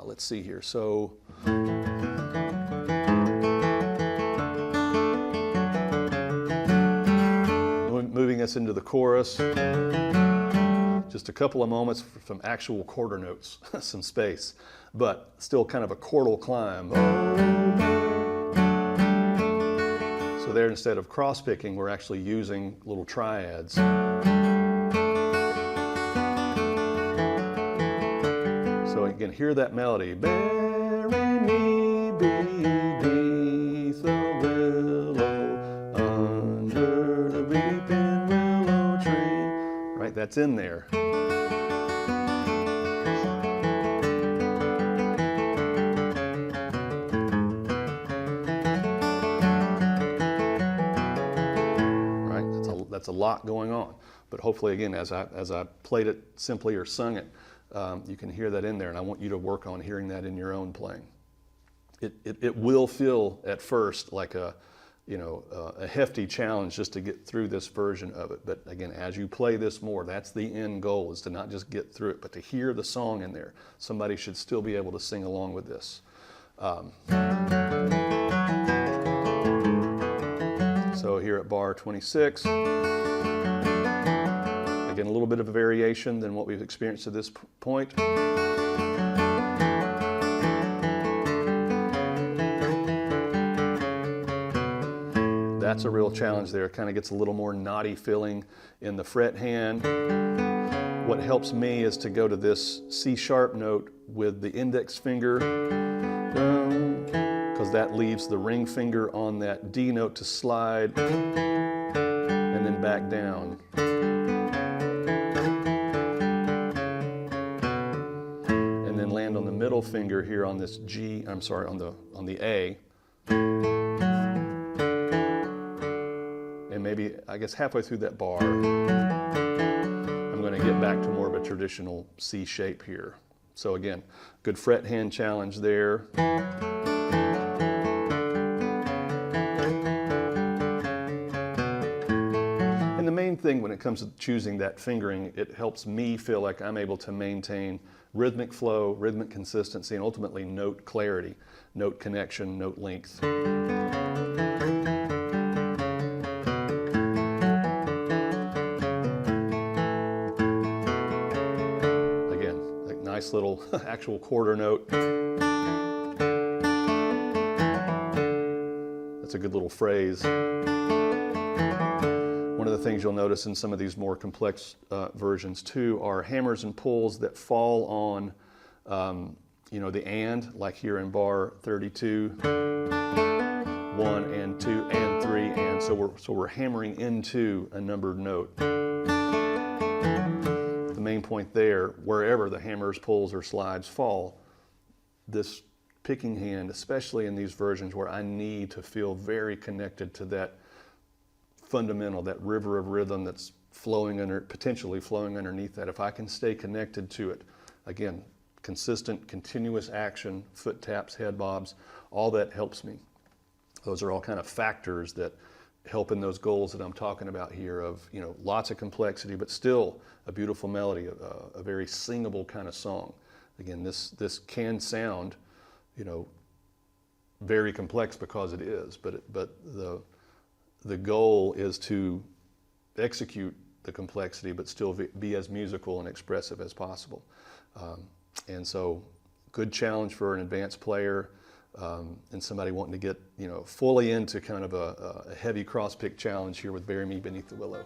let's see here. So moving us into the chorus, just a couple of moments for some actual quarter notes, some space, but still kind of a chordal climb. So there, instead of cross picking, we're actually using little triads. So again, hear that melody. Bury me beneath the willow, under the weeping willow tree. Right, that's in there. Right, that's a lot going on. But hopefully, again, as I played it simply or sung it, you can hear that in there, and I want you to work on hearing that in your own playing. It will feel at first like a hefty challenge just to get through this version of it. But again, as you play this more, that's the end goal, is to not just get through it, but to hear the song in there. Somebody should still be able to sing along with this. So here at bar 26. Again, a little bit of a variation than what we've experienced to this point. That's a real challenge there. It kind of gets a little more knotty feeling in the fret hand. What helps me is to go to this C sharp note with the index finger, because that leaves the ring finger on that D note to slide, and then back down. Land on the middle finger here on this G, I'm sorry, on the A. And maybe, I guess halfway through that bar, I'm going to get back to more of a traditional C shape here. So again, good fret hand challenge there. And the main thing when it comes to choosing that fingering, it helps me feel like I'm able to maintain rhythmic flow, rhythmic consistency, and ultimately note clarity, note connection, note length. Again, a nice little actual quarter note. That's a good little phrase. One of the things you'll notice in some of these more complex versions too are hammers and pulls that fall on, the and, like here in bar 32, 1 and 2 and 3 and. So we're hammering into a numbered note. The main point there, wherever the hammers, pulls, or slides fall, this picking hand, especially in these versions where I need to feel very connected to that fundamental, that river of rhythm that's potentially flowing underneath that. If I can stay connected to it, again, consistent, continuous action, foot taps, head bobs, all that helps me. Those are all kind of factors that help in those goals that I'm talking about here of, lots of complexity, but still a beautiful melody, a very singable kind of song. Again, this can sound, very complex because it is, but the goal is to execute the complexity, but still be as musical and expressive as possible. And so, good challenge for an advanced player and somebody wanting to get fully into kind of a heavy cross pick challenge here with Bury Me Beneath the Willow.